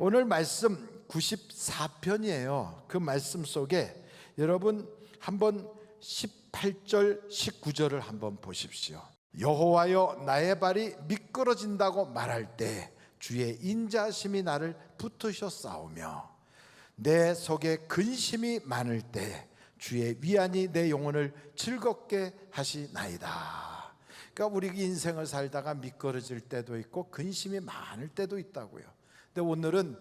오늘 말씀 94편이에요. 그 말씀 속에 여러분 한번 18절 19절을 한번 보십시오. 여호와여 나의 발이 미끄러진다고 말할 때 주의 인자하심이 나를 붙으셨사오며 내 속에 근심이 많을 때 주의 위안이 내 영혼을 즐겁게 하시나이다. 그러니까 우리 인생을 살다가 미끄러질 때도 있고 근심이 많을 때도 있다고요. 근데 오늘은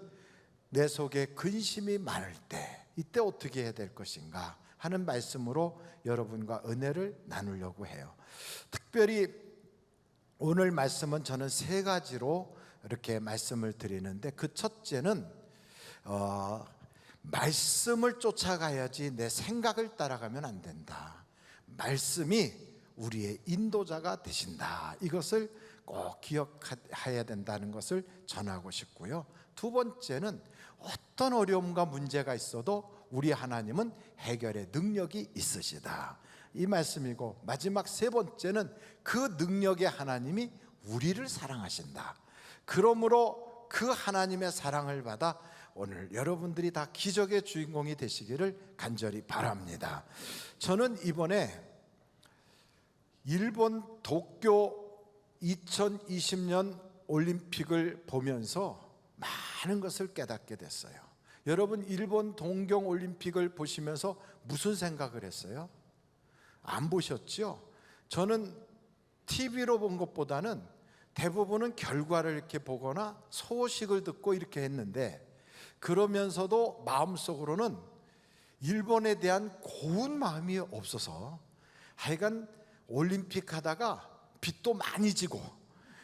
내 속에 근심이 많을 때 이때 어떻게 해야 될 것인가 하는 말씀으로 여러분과 은혜를 나누려고 해요. 특별히 오늘 말씀은 저는 세 가지로 이렇게 말씀을 드리는데, 그 첫째는 말씀을 쫓아가야지 내 생각을 따라가면 안 된다. 말씀이 우리의 인도자가 되신다. 이것을 꼭 기억해야 된다는 것을 전하고 싶고요. 두 번째는 어떤 어려움과 문제가 있어도 우리 하나님은 해결의 능력이 있으시다. 이 말씀이고, 마지막 세 번째는 그 능력의 하나님이 우리를 사랑하신다. 그러므로 그 하나님의 사랑을 받아 오늘 여러분들이 다 기적의 주인공이 되시기를 간절히 바랍니다. 저는 이번에 일본 도쿄 2020년 올림픽을 보면서 많은 것을 깨닫게 됐어요. 여러분, 일본 동경 올림픽을 보시면서 무슨 생각을 했어요? 안 보셨죠? 저는 TV로 본 것보다는 대부분은 결과를 이렇게 보거나 소식을 듣고 이렇게 했는데, 그러면서도 마음속으로는 일본에 대한 고운 마음이 없어서 하여간 올림픽 하다가 빚도 많이 지고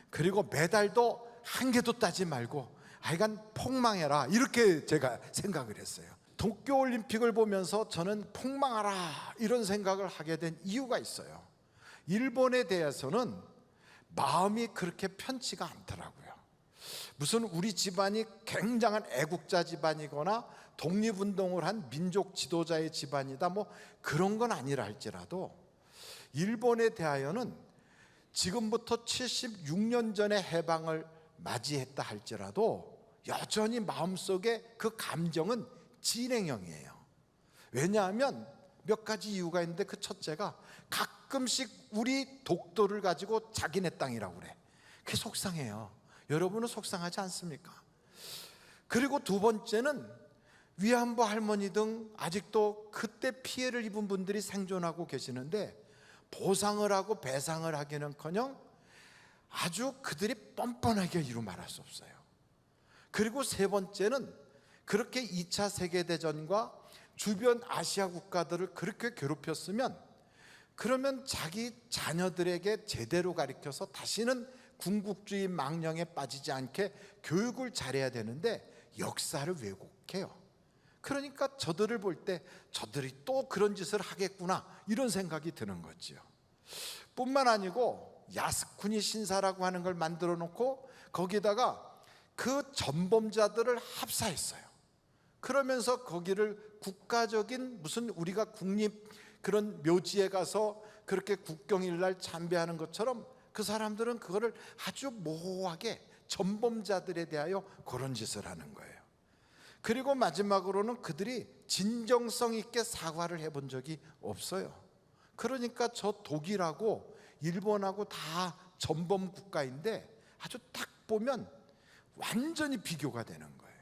그리고 메달도 한 개도 따지 말고 하여간 폭망해라, 이렇게 제가 생각을 했어요. 도쿄올림픽을 보면서 저는 폭망하라 이런 생각을 하게 된 이유가 있어요. 일본에 대해서는 마음이 그렇게 편치가 않더라고요. 무슨 우리 집안이 굉장한 애국자 집안이거나 독립운동을 한 민족 지도자의 집안이다, 뭐 그런 건 아니라 할지라도 일본에 대하여는 지금부터 76년 전에 해방을 맞이했다 할지라도 여전히 마음속에 그 감정은 진행형이에요. 왜냐하면 몇 가지 이유가 있는데, 그 첫째가 가끔씩 우리 독도를 가지고 자기네 땅이라고 그래. 그게 속상해요. 여러분은 속상하지 않습니까? 그리고 두 번째는 위안부 할머니 등 아직도 그때 피해를 입은 분들이 생존하고 계시는데 보상을 하고 배상을 하기는커녕 아주 그들이 뻔뻔하게 이루 말할 수 없어요. 그리고 세 번째는 그렇게 2차 세계대전과 주변 아시아 국가들을 그렇게 괴롭혔으면, 그러면 자기 자녀들에게 제대로 가르쳐서 다시는 군국주의 망령에 빠지지 않게 교육을 잘해야 되는데 역사를 왜곡해요. 그러니까 저들을 볼 때 저들이 또 그런 짓을 하겠구나 이런 생각이 드는 거죠. 뿐만 아니고 야스쿠니 신사라고 하는 걸 만들어 놓고 거기다가 그 전범자들을 합사했어요. 그러면서 거기를 국가적인 무슨 우리가 국립 그런 묘지에 가서 그렇게 국경일날 참배하는 것처럼 그 사람들은 그거를 아주 모호하게 전범자들에 대하여 그런 짓을 하는 거예요. 그리고 마지막으로는 그들이 진정성 있게 사과를 해본 적이 없어요. 그러니까 저 독일하고 일본하고 다 전범 국가인데 아주 딱 보면 완전히 비교가 되는 거예요.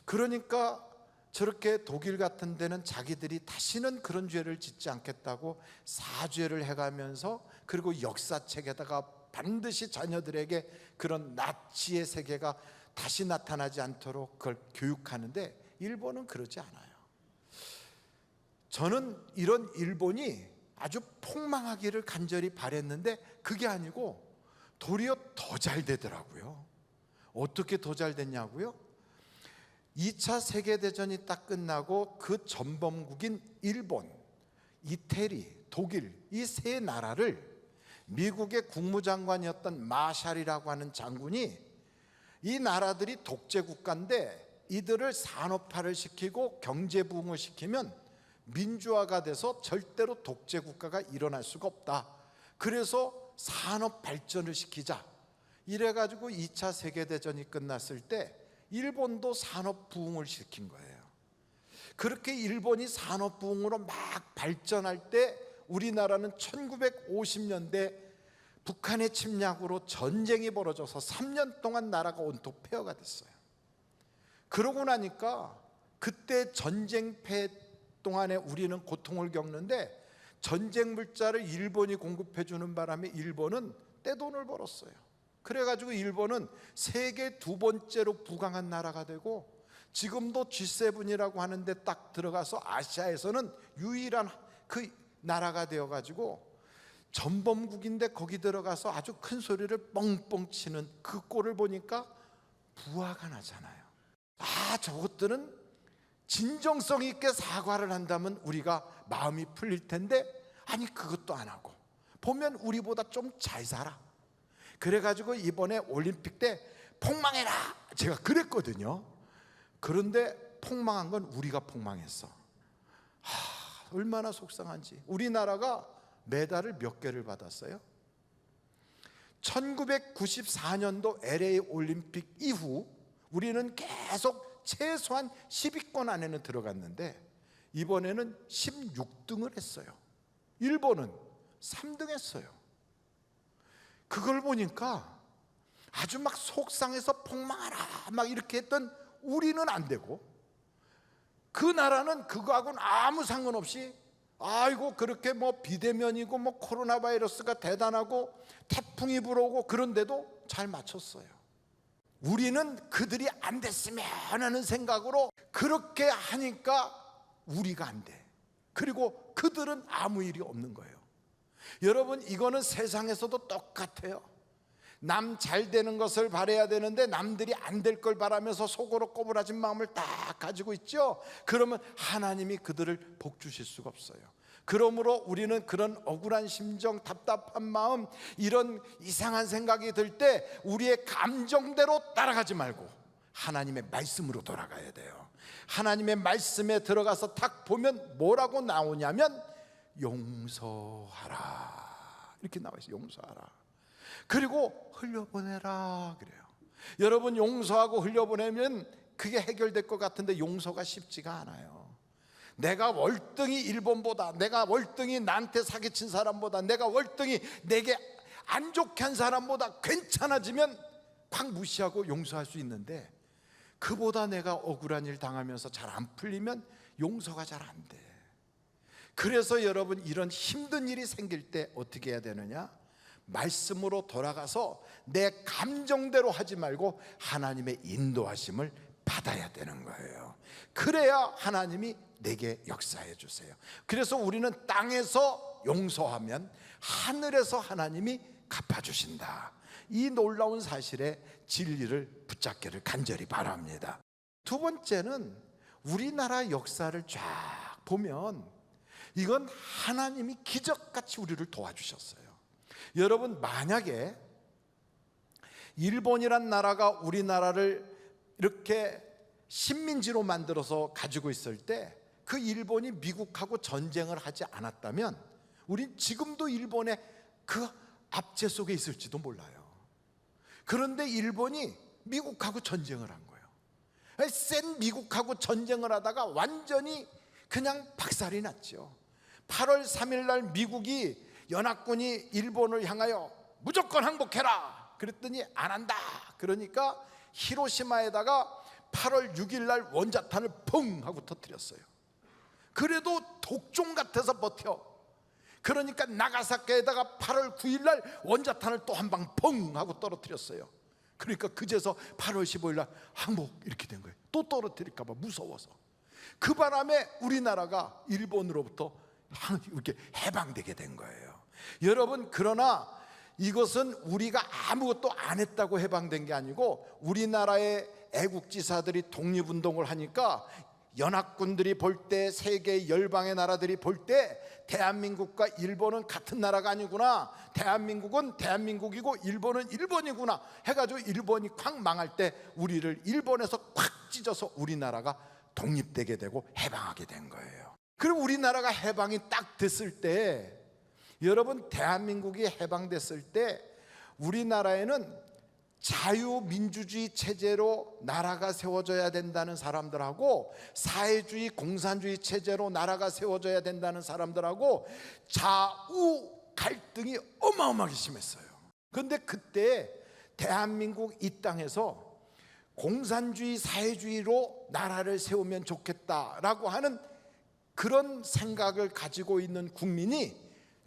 그러니까 저렇게 독일 같은 데는 자기들이 다시는 그런 죄를 짓지 않겠다고 사죄를 해가면서, 그리고 역사책에다가 반드시 자녀들에게 그런 나치의 세계가 다시 나타나지 않도록 그걸 교육하는데, 일본은 그러지 않아요. 저는 이런 일본이 아주 폭망하기를 간절히 바랬는데 그게 아니고 도리어 더 잘 되더라고요. 어떻게 더 잘 됐냐고요? 2차 세계대전이 딱 끝나고 그 전범국인 일본, 이태리, 독일 이 세 나라를 미국의 국무장관이었던 마샬이라고 하는 장군이, 이 나라들이 독재국가인데 이들을 산업화를 시키고 경제부흥을 시키면 민주화가 돼서 절대로 독재국가가 일어날 수가 없다. 그래서 산업 발전을 시키자. 이래가지고 2차 세계대전이 끝났을 때 일본도 산업 부흥을 시킨 거예요. 그렇게 일본이 산업 부흥으로 막 발전할 때 우리나라는 1950년대 북한의 침략으로 전쟁이 벌어져서 3년 동안 나라가 온통 폐허가 됐어요. 그러고 나니까 그때 전쟁패 동안에 우리는 고통을 겪는데 전쟁 물자를 일본이 공급해 주는 바람에 일본은 떼돈을 벌었어요. 그래가지고 일본은 세계 두 번째로 부강한 나라가 되고 지금도 G7이라고 하는데 딱 들어가서 아시아에서는 유일한 그 나라가 되어가지고 전범국인데 거기 들어가서 아주 큰 소리를 뻥뻥 치는 그 꼴을 보니까 부화가 나잖아요. 저것들은 진정성 있게 사과를 한다면 우리가 마음이 풀릴 텐데 아니 그것도 안 하고 보면 우리보다 좀 잘 살아. 그래가지고 이번에 올림픽 때 폭망해라 제가 그랬거든요. 그런데 폭망한 건 우리가 폭망했어. 얼마나 속상한지. 우리나라가 메달을 몇 개를 받았어요? 1994년도 LA 올림픽 이후 우리는 계속 최소한 10위권 안에는 들어갔는데 이번에는 16등을 했어요. 일본은 3등 했어요. 그걸 보니까 아주 막 속상해서 폭망하라 막 이렇게 했던 우리는 안 되고 그 나라는 그거하고는 아무 상관없이 아이고 그렇게 뭐 비대면이고 뭐 코로나 바이러스가 대단하고 태풍이 불어오고 그런데도 잘 맞췄어요. 우리는 그들이 안 됐으면 하는 생각으로 그렇게 하니까 우리가 안 돼. 그리고 그들은 아무 일이 없는 거예요. 여러분 이거는 세상에서도 똑같아요. 남 잘 되는 것을 바라야 되는데 남들이 안 될 걸 바라면서 속으로 꼬부라진 마음을 딱 가지고 있죠. 그러면 하나님이 그들을 복 주실 수가 없어요. 그러므로 우리는 그런 억울한 심정, 답답한 마음, 이런 이상한 생각이 들 때 우리의 감정대로 따라가지 말고 하나님의 말씀으로 돌아가야 돼요. 하나님의 말씀에 들어가서 딱 보면 뭐라고 나오냐면 용서하라 이렇게 나와 있어요. 용서하라. 그리고 흘려보내라 그래요. 여러분 용서하고 흘려보내면 그게 해결될 것 같은데 용서가 쉽지가 않아요. 내가 월등히 일본보다, 내가 월등히 나한테 사기친 사람보다, 내가 월등히 내게 안 좋게 한 사람보다 괜찮아지면 팍 무시하고 용서할 수 있는데 그보다 내가 억울한 일 당하면서 잘 안 풀리면 용서가 잘 안 돼. 그래서 여러분 이런 힘든 일이 생길 때 어떻게 해야 되느냐? 말씀으로 돌아가서 내 감정대로 하지 말고 하나님의 인도하심을 받아야 되는 거예요. 그래야 하나님이 내게 역사해 주세요. 그래서 우리는 땅에서 용서하면 하늘에서 하나님이 갚아주신다. 이 놀라운 사실에 진리를 붙잡기를 간절히 바랍니다. 두 번째는 우리나라 역사를 쫙 보면 이건 하나님이 기적같이 우리를 도와주셨어요. 여러분 만약에 일본이란 나라가 우리나라를 이렇게 식민지로 만들어서 가지고 있을 때 그 일본이 미국하고 전쟁을 하지 않았다면 우린 지금도 일본의 그 압제 속에 있을지도 몰라요. 그런데 일본이 미국하고 전쟁을 한 거예요. 센 미국하고 전쟁을 하다가 완전히 그냥 박살이 났죠. 8월 3일 날 미국이 연합군이 일본을 향하여 무조건 항복해라 그랬더니 안 한다. 그러니까 히로시마에다가 8월 6일 날 원자탄을 펑 하고 터뜨렸어요. 그래도 독종 같아서 버텨. 그러니까 나가사키에다가 8월 9일 날 원자탄을 또 한 방 펑 하고 떨어뜨렸어요. 그러니까 그제서 8월 15일 날 항복 이렇게 된 거예요. 또 떨어뜨릴까 봐 무서워서. 그 바람에 우리나라가 일본으로부터 이렇게 해방되게 된 거예요. 여러분 그러나 이것은 우리가 아무것도 안 했다고 해방된 게 아니고 우리나라의 애국지사들이 독립운동을 하니까 연합군들이 볼 때 세계 열방의 나라들이 볼 때 대한민국과 일본은 같은 나라가 아니구나, 대한민국은 대한민국이고 일본은 일본이구나 해가지고 일본이 콱 망할 때 우리를 일본에서 콱 찢어서 우리나라가 독립되게 되고 해방하게 된 거예요. 그리고 우리나라가 해방이 딱 됐을 때 여러분 대한민국이 해방됐을 때 우리나라에는 자유민주주의 체제로 나라가 세워져야 된다는 사람들하고 사회주의 공산주의 체제로 나라가 세워져야 된다는 사람들하고 좌우 갈등이 어마어마하게 심했어요. 그런데 그때 대한민국 이 땅에서 공산주의 사회주의로 나라를 세우면 좋겠다라고 하는 그런 생각을 가지고 있는 국민이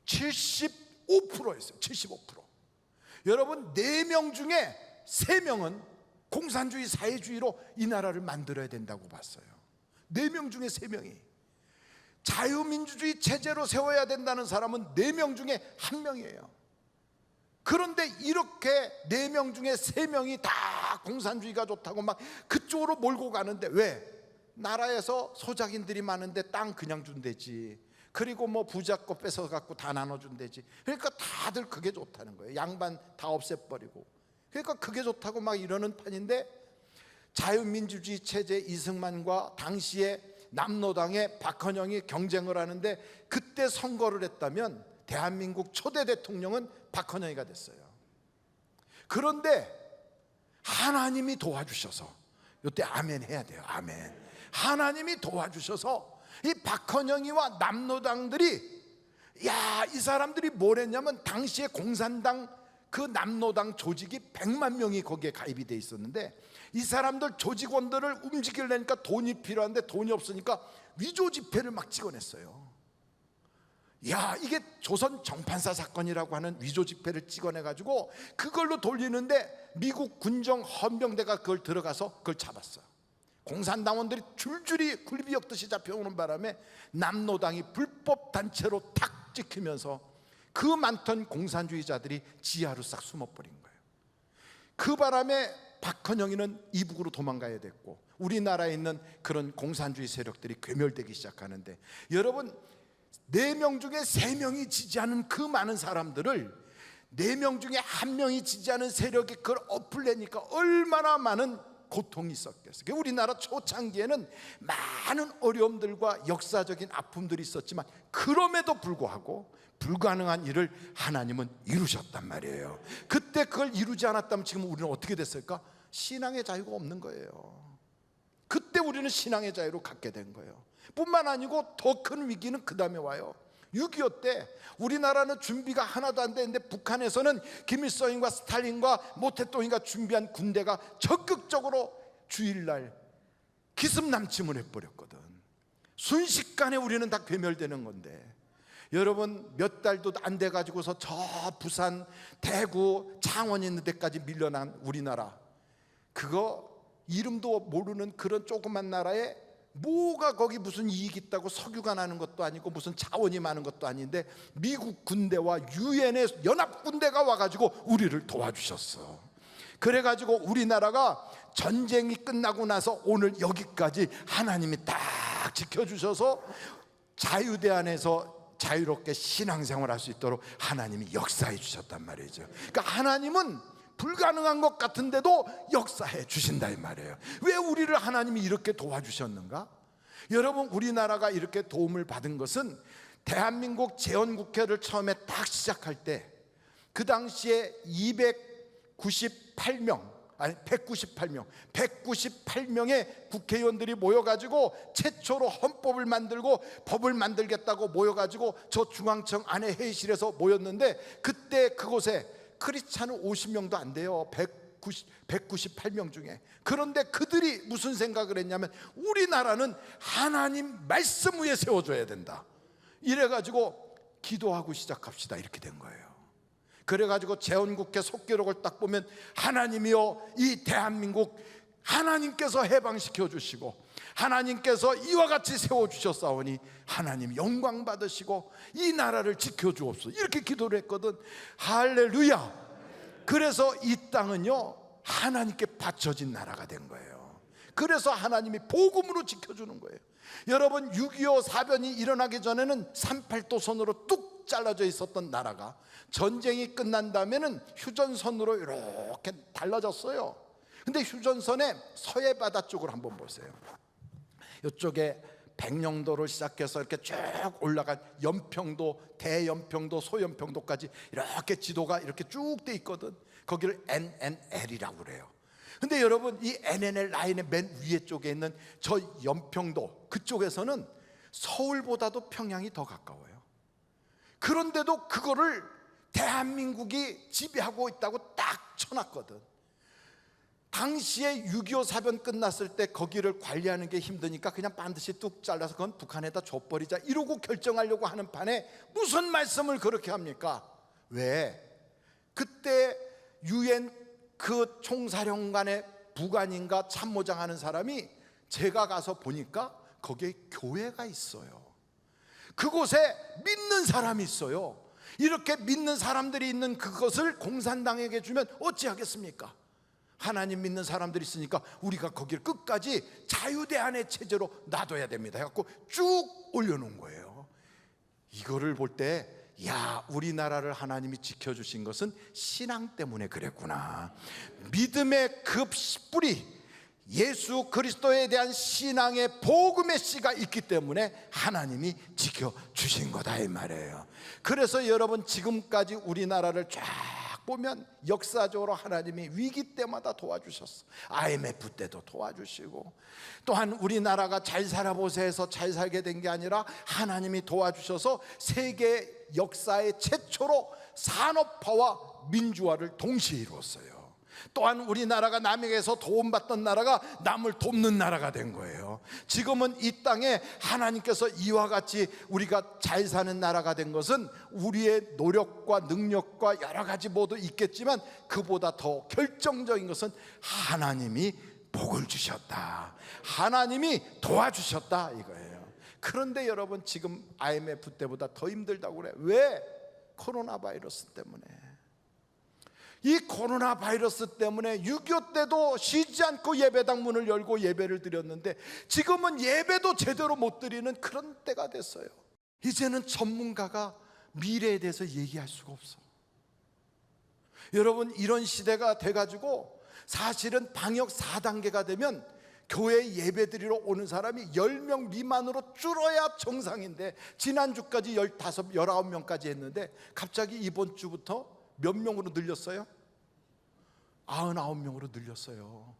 75%였어요. 75%. 여러분, 4명 중에 3명은 공산주의 사회주의로 이 나라를 만들어야 된다고 봤어요. 4명 중에 3명이. 자유민주주의 체제로 세워야 된다는 사람은 4명 중에 1명이에요. 그런데 이렇게 4명 중에 3명이 다 공산주의가 좋다고 막 그쪽으로 몰고 가는데, 왜? 나라에서 소작인들이 많은데 땅 그냥 준대지, 그리고 뭐 부자 거 뺏어 갖고 다 나눠준대지. 그러니까 다들 그게 좋다는 거예요. 양반 다 없애버리고. 그러니까 그게 좋다고 막 이러는 판인데, 자유민주주의 체제 이승만과 당시에 남노당의 박헌영이 경쟁을 하는데, 그때 선거를 했다면 대한민국 초대 대통령은 박헌영이가 됐어요. 그런데 하나님이 도와주셔서, 이때 아멘 해야 돼요. 아멘. 하나님이 도와주셔서 이 박헌영이와 남노당들이, 야, 이 사람들이 뭘 했냐면, 당시에 공산당 그 남노당 조직이 100만 명이 거기에 가입이 돼 있었는데, 이 사람들 조직원들을 움직이려니까 돈이 필요한데 돈이 없으니까 위조 지폐를 막 찍어냈어요. 야, 이게 조선 정판사 사건이라고 하는 위조 지폐를 찍어내가지고 그걸로 돌리는데, 미국 군정 헌병대가 그걸 들어가서 그걸 잡았어요. 공산당원들이 줄줄이 굴비 엮듯이 잡혀오는 바람에 남노당이 불법 단체로 탁 찍히면서 그 많던 공산주의자들이 지하로 싹 숨어버린 거예요. 그 바람에 박헌영이는 이북으로 도망가야 됐고, 우리나라에 있는 그런 공산주의 세력들이 괴멸되기 시작하는데, 여러분, 4명 중에 3명이 지지하는 그 많은 사람들을 4명 중에 1명이 지지하는 세력이 그걸 엎으려니까 얼마나 많은 고통이 있었겠어요. 우리나라 초창기에는 많은 어려움들과 역사적인 아픔들이 있었지만, 그럼에도 불구하고 불가능한 일을 하나님은 이루셨단 말이에요. 그때 그걸 이루지 않았다면 지금 우리는 어떻게 됐을까? 신앙의 자유가 없는 거예요. 그때 우리는 신앙의 자유로 갖게 된 거예요. 뿐만 아니고 더 큰 위기는 그 다음에 와요. 6.25 때 우리나라는 준비가 하나도 안 되는데, 북한에서는 김일성과 스탈린과 모태똥이가 준비한 군대가 적극적으로 주일날 기습남침을 해버렸거든. 순식간에 우리는 다 괴멸되는 건데, 여러분, 몇 달도 안 돼가지고서 저 부산, 대구, 창원 있는 데까지 밀려난 우리나라, 그거 이름도 모르는 그런 조그만 나라에 뭐가 거기 무슨 이익이 있다고 석유가 나는 것도 아니고 무슨 자원이 많은 것도 아닌데, 미국 군대와 유엔의 연합군대가 와가지고 우리를 도와주셨어. 그래가지고 우리나라가 전쟁이 끝나고 나서 오늘 여기까지 하나님이 딱 지켜주셔서 자유대 안에서 자유롭게 신앙생활할 수 있도록 하나님이 역사해 주셨단 말이죠. 그러니까 하나님은 불가능한 것 같은데도 역사해 주신다 이 말이에요. 왜 우리를 하나님이 이렇게 도와주셨는가? 여러분, 우리나라가 이렇게 도움을 받은 것은 대한민국 재헌국회를 처음에 딱 시작할 때 그 당시에 198명의 국회의원들이 모여가지고 최초로 헌법을 만들고 법을 만들겠다고 모여가지고 저 중앙청 안에 회의실에서 모였는데, 그때 그곳에 크리스찬은 50명도 안 돼요. 198명 중에. 그런데 그들이 무슨 생각을 했냐면, 우리나라는 하나님 말씀 위에 세워줘야 된다. 이래가지고 기도하고 시작합시다, 이렇게 된 거예요. 그래가지고 재헌국회 속기록을 딱 보면, 하나님이여, 이 대한민국 하나님께서 해방시켜 주시고 하나님께서 이와 같이 세워주셨사오니 하나님 영광 받으시고 이 나라를 지켜주옵소서, 이렇게 기도를 했거든. 할렐루야. 그래서 이 땅은요, 하나님께 바쳐진 나라가 된 거예요. 그래서 하나님이 복음으로 지켜주는 거예요. 여러분, 6.25 사변이 일어나기 전에는 38도선으로 뚝 잘라져 있었던 나라가 전쟁이 끝난 다음에는 휴전선으로 이렇게 달라졌어요. 근데 휴전선의 서해 바다 쪽을 한번 보세요. 이쪽에 백령도를 시작해서 이렇게 쭉 올라간 연평도, 대연평도, 소연평도까지 이렇게 지도가 이렇게 쭉 돼 있거든. 거기를 NNL이라고 그래요. 근데 여러분, 이 NNL 라인의 맨 위에 쪽에 있는 저 연평도 그쪽에서는 서울보다도 평양이 더 가까워요. 그런데도 그거를 대한민국이 지배하고 있다고 딱 쳐놨거든. 당시에 6.25 사변 끝났을 때 거기를 관리하는 게 힘드니까 그냥 반드시 뚝 잘라서 그건 북한에다 줘버리자 이러고 결정하려고 하는 판에 무슨 말씀을 그렇게 합니까? 왜? 그때 유엔 그 총사령관의 부관인가 참모장 하는 사람이, 제가 가서 보니까 거기에 교회가 있어요. 그곳에 믿는 사람이 있어요. 이렇게 믿는 사람들이 있는 그것을 공산당에게 주면 어찌하겠습니까? 하나님 믿는 사람들이 있으니까 우리가 거기를 끝까지 자유대안의 체제로 놔둬야 됩니다 해갖고 쭉 올려놓은 거예요. 이거를 볼 때, 야, 우리나라를 하나님이 지켜주신 것은 신앙 때문에 그랬구나. 믿음의 그 뿌리, 예수 그리스도에 대한 신앙의 복음의 씨가 있기 때문에 하나님이 지켜주신 거다 이 말이에요. 그래서 여러분, 지금까지 우리나라를 쫙 보면 역사적으로 하나님이 위기 때마다 도와주셨어. IMF 때도 도와주시고, 또한 우리나라가 잘 살아보세요 해서 잘 살게 된 게 아니라 하나님이 도와주셔서 세계 역사의 최초로 산업화와 민주화를 동시에 이루었어요. 또한 우리나라가 남에게서 도움받던 나라가 남을 돕는 나라가 된 거예요. 지금은 이 땅에 하나님께서 이와 같이 우리가 잘 사는 나라가 된 것은 우리의 노력과 능력과 여러 가지 모두 있겠지만, 그보다 더 결정적인 것은 하나님이 복을 주셨다, 하나님이 도와주셨다 이거예요. 그런데 여러분, 지금 IMF 때보다 더 힘들다고 그래. 왜? 코로나 바이러스 때문에. 이 코로나 바이러스 때문에 6.25 때도 쉬지 않고 예배당 문을 열고 예배를 드렸는데, 지금은 예배도 제대로 못 드리는 그런 때가 됐어요. 이제는 전문가가 미래에 대해서 얘기할 수가 없어. 여러분, 이런 시대가 돼가지고 사실은 방역 4단계가 되면 교회 예배 드리러 오는 사람이 10명 미만으로 줄어야 정상인데, 지난주까지 15, 19명까지 했는데 갑자기 이번 주부터 몇 명으로 늘렸어요? 99명으로 늘렸어요.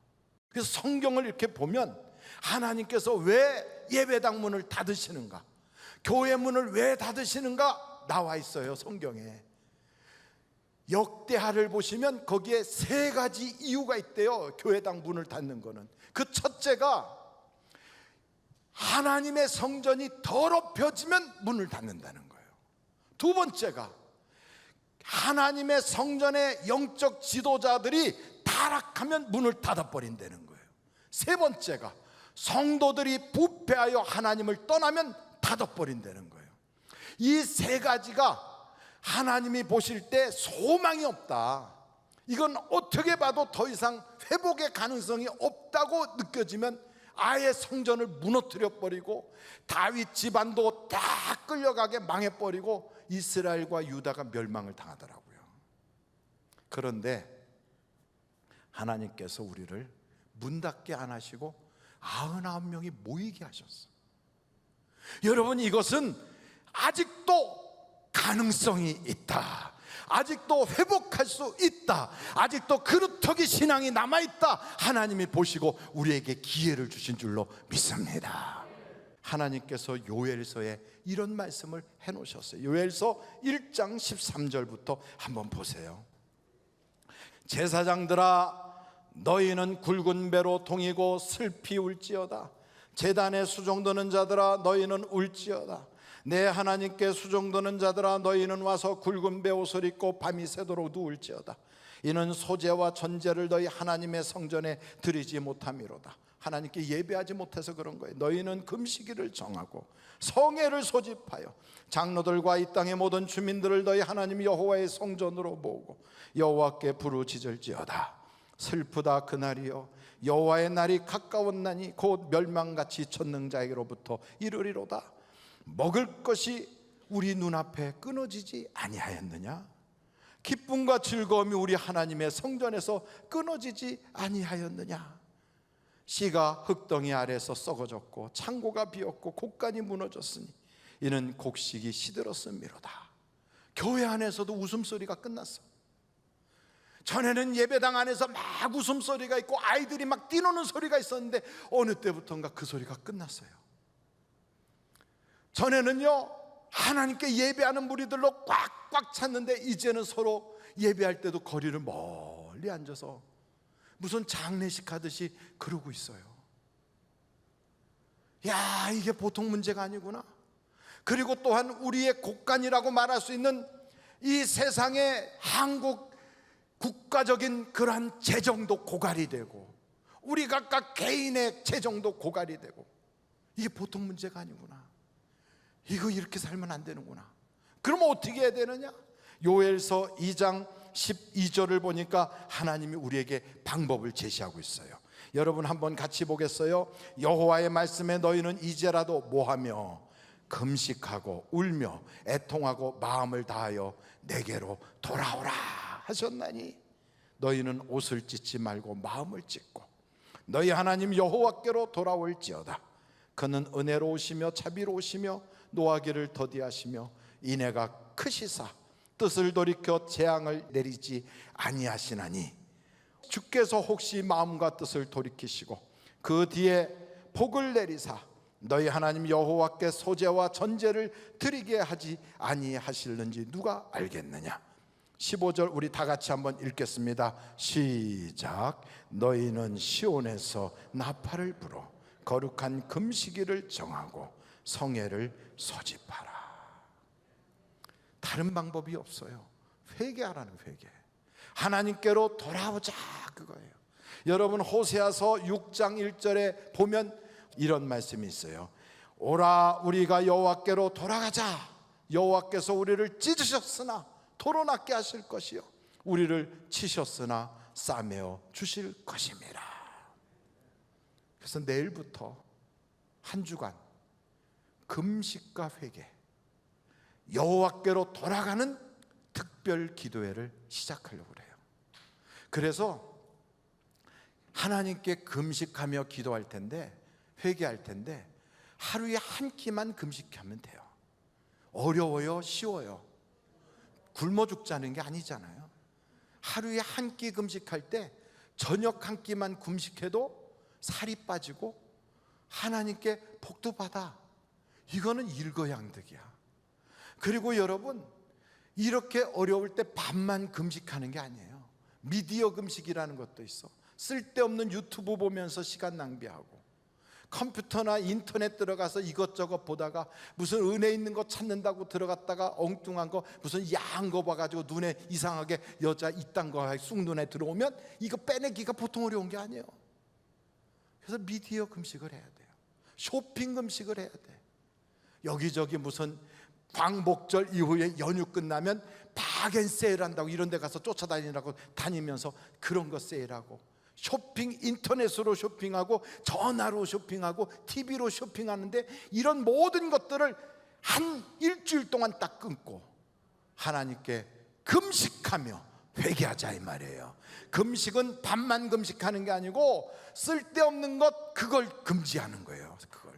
그래서 성경을 이렇게 보면 하나님께서 왜 예배당 문을 닫으시는가, 교회 문을 왜 닫으시는가 나와 있어요, 성경에. 역대하를 보시면 거기에 3가지 이유가 있대요, 교회당 문을 닫는 거는. 그 첫째가 하나님의 성전이 더럽혀지면 문을 닫는다는 거예요. 두 번째가 하나님의 성전의 영적 지도자들이 타락하면 문을 닫아버린다는 거예요. 세 번째가 성도들이 부패하여 하나님을 떠나면 닫아버린다는 거예요. 이 3가지가 하나님이 보실 때 소망이 없다, 이건 어떻게 봐도 더 이상 회복의 가능성이 없다고 느껴지면 아예 성전을 무너뜨려 버리고 다윗 집안도 다 끌려가게 망해버리고 이스라엘과 유다가 멸망을 당하더라고요. 그런데 하나님께서 우리를 문 닫게 안 하시고 99명이 모이게 하셨어. 여러분, 이것은 아직도 가능성이 있다, 아직도 회복할 수 있다, 아직도 그루터기 신앙이 남아있다, 하나님이 보시고 우리에게 기회를 주신 줄로 믿습니다. 하나님께서 요엘서에 이런 말씀을 해놓으셨어요. 요엘서 1장 13절부터 한번 보세요. 제사장들아, 너희는 굵은 배로 동이고 슬피 울지어다. 제단에 수종드는 자들아, 너희는 울지어다. 내 하나님께 수종드는 자들아, 너희는 와서 굵은 배 옷을 입고 밤이 새도록 누울지어다. 이는 소제와 전제를 너희 하나님의 성전에 드리지 못함이로다. 하나님께 예배하지 못해서 그런 거예요. 너희는 금식일을 정하고 성회를 소집하여 장로들과 이 땅의 모든 주민들을 너희 하나님 여호와의 성전으로 모으고 여호와께 부르짖을지어다. 슬프다 그날이여, 여호와의 날이 가까웠나니 곧 멸망같이 전능자에게로부터 이르리로다. 먹을 것이 우리 눈앞에 끊어지지 아니하였느냐? 기쁨과 즐거움이 우리 하나님의 성전에서 끊어지지 아니하였느냐? 씨가 흙덩이 아래서 썩어졌고 창고가 비었고 곡간이 무너졌으니 이는 곡식이 시들었음이로다. 교회 안에서도 웃음소리가 끝났어. 전에는 예배당 안에서 막 웃음소리가 있고 아이들이 막 뛰노는 소리가 있었는데 어느 때부터인가 그 소리가 끝났어요. 전에는요 하나님께 예배하는 무리들로 꽉꽉 찼는데 이제는 서로 예배할 때도 거리를 멀리 앉아서 무슨 장례식 하듯이 그러고 있어요. 야, 이게 보통 문제가 아니구나. 그리고 또한 우리의 곡간이라고 말할 수 있는 이 세상의 한국 국가적인 그러한 재정도 고갈이 되고 우리 각각 개인의 재정도 고갈이 되고 이게 보통 문제가 아니구나. 이거 이렇게 살면 안 되는구나. 그럼 어떻게 해야 되느냐? 요엘서 2장 12절을 보니까 하나님이 우리에게 방법을 제시하고 있어요. 여러분 한번 같이 보겠어요? 여호와의 말씀에 너희는 이제라도 뭐하며 금식하고 울며 애통하고 마음을 다하여 내게로 돌아오라 하셨나니 너희는 옷을 찢지 말고 마음을 찢고 너희 하나님 여호와께로 돌아올지어다. 그는 은혜로우시며 자비로우시며 노하기를 더디하시며 인애가 크시사 뜻을 돌이켜 재앙을 내리지 아니하시나니 주께서 혹시 마음과 뜻을 돌이키시고 그 뒤에 복을 내리사 너희 하나님 여호와께 소제와 전제를 드리게 하지 아니하실는지 누가 알겠느냐. 15절 우리 다 같이 한번 읽겠습니다. 시작. 너희는 시온에서 나팔을 불어 거룩한 금식일을 정하고 성회를 소집하라. 다른 방법이 없어요. 회개하라는 회개. 하나님께로 돌아오자 그거예요. 여러분 호세아서 6장 1절에 보면 이런 말씀이 있어요. 오라 우리가 여호와께로 돌아가자. 여호와께서 우리를 찢으셨으나 토론하게 하실 것이요 우리를 치셨으나 싸매어 주실 것임이라. 그래서 내일부터 한 주간 금식과 회개, 여호와께로 돌아가는 특별 기도회를 시작하려고 그래요. 그래서 하나님께 금식하며 기도할 텐데, 회개할 텐데 하루에 한 끼만 금식하면 돼요. 어려워요? 쉬워요? 굶어 죽자는 게 아니잖아요. 하루에 한 끼 금식할 때 저녁 한 끼만 금식해도 살이 빠지고 하나님께 복도 받아. 이거는 일거양득이야. 그리고 여러분 이렇게 어려울 때 밥만 금식하는 게 아니에요. 미디어 금식이라는 것도 있어. 쓸데없는 유튜브 보면서 시간 낭비하고 컴퓨터나 인터넷 들어가서 이것저것 보다가 무슨 은혜 있는 거 찾는다고 들어갔다가 엉뚱한 거 무슨 야한 거 봐가지고 눈에 이상하게 여자 이딴 거 쑥 눈에 들어오면 이거 빼내기가 보통 어려운 게 아니에요. 그래서 미디어 금식을 해야 돼요. 쇼핑 금식을 해야 돼. 여기저기 무슨 광복절 이후에 연휴 끝나면 박앤 세일한다고 이런 데 가서 쫓아다니라고 다니면서 그런 거 세일하고 쇼핑, 인터넷으로 쇼핑하고 전화로 쇼핑하고 TV로 쇼핑하는데 이런 모든 것들을 한 일주일 동안 딱 끊고 하나님께 금식하며 회개하자 이 말이에요. 금식은 밥만 금식하는 게 아니고 쓸데없는 것 그걸 금지하는 거예요. 그걸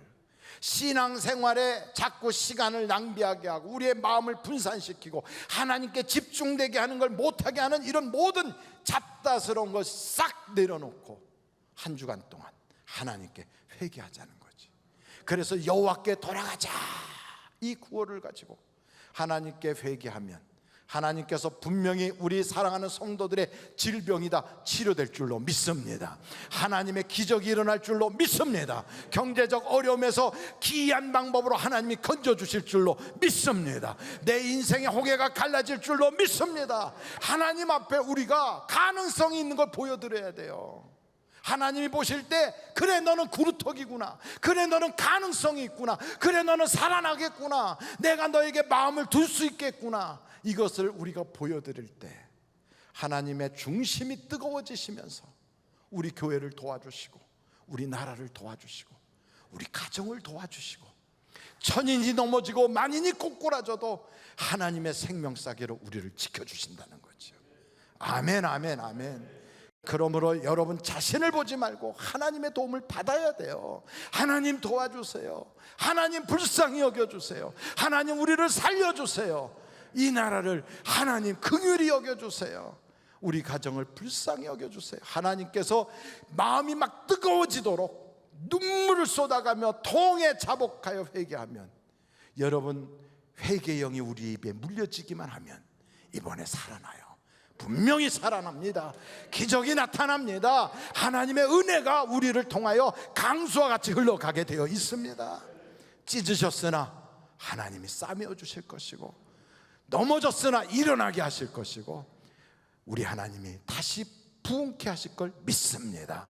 신앙생활에 자꾸 시간을 낭비하게 하고 우리의 마음을 분산시키고 하나님께 집중되게 하는 걸 못하게 하는 이런 모든 잡다스러운 걸 싹 내려놓고 한 주간 동안 하나님께 회개하자는 거지. 그래서 여호와께 돌아가자 이 구호를 가지고 하나님께 회개하면 하나님께서 분명히 우리 사랑하는 성도들의 질병이다 치료될 줄로 믿습니다. 하나님의 기적이 일어날 줄로 믿습니다. 경제적 어려움에서 기이한 방법으로 하나님이 건져주실 줄로 믿습니다. 내 인생의 호개가 갈라질 줄로 믿습니다. 하나님 앞에 우리가 가능성이 있는 걸 보여드려야 돼요. 하나님이 보실 때 그래 너는 구루터기구나, 그래 너는 가능성이 있구나, 그래 너는 살아나겠구나, 내가 너에게 마음을 둘 수 있겠구나, 이것을 우리가 보여드릴 때 하나님의 중심이 뜨거워지시면서 우리 교회를 도와주시고 우리 나라를 도와주시고 우리 가정을 도와주시고 천인이 넘어지고 만인이 꼬꾸라져도 하나님의 생명사계로 우리를 지켜주신다는 거죠. 아멘, 아멘, 아멘. 그러므로 여러분 자신을 보지 말고 하나님의 도움을 받아야 돼요. 하나님 도와주세요. 하나님 불쌍히 여겨주세요. 하나님 우리를 살려주세요. 이 나라를 하나님 긍휼히 여겨주세요. 우리 가정을 불쌍히 여겨주세요. 하나님께서 마음이 막 뜨거워지도록 눈물을 쏟아가며 통에 자복하여 회개하면, 여러분 회개의 영이 우리 입에 물려지기만 하면 이번에 살아나요. 분명히 살아납니다. 기적이 나타납니다. 하나님의 은혜가 우리를 통하여 강수와 같이 흘러가게 되어 있습니다. 찢으셨으나 하나님이 싸매어 주실 것이고, 넘어졌으나 일어나게 하실 것이고, 우리 하나님이 다시 부흥케 하실 걸 믿습니다.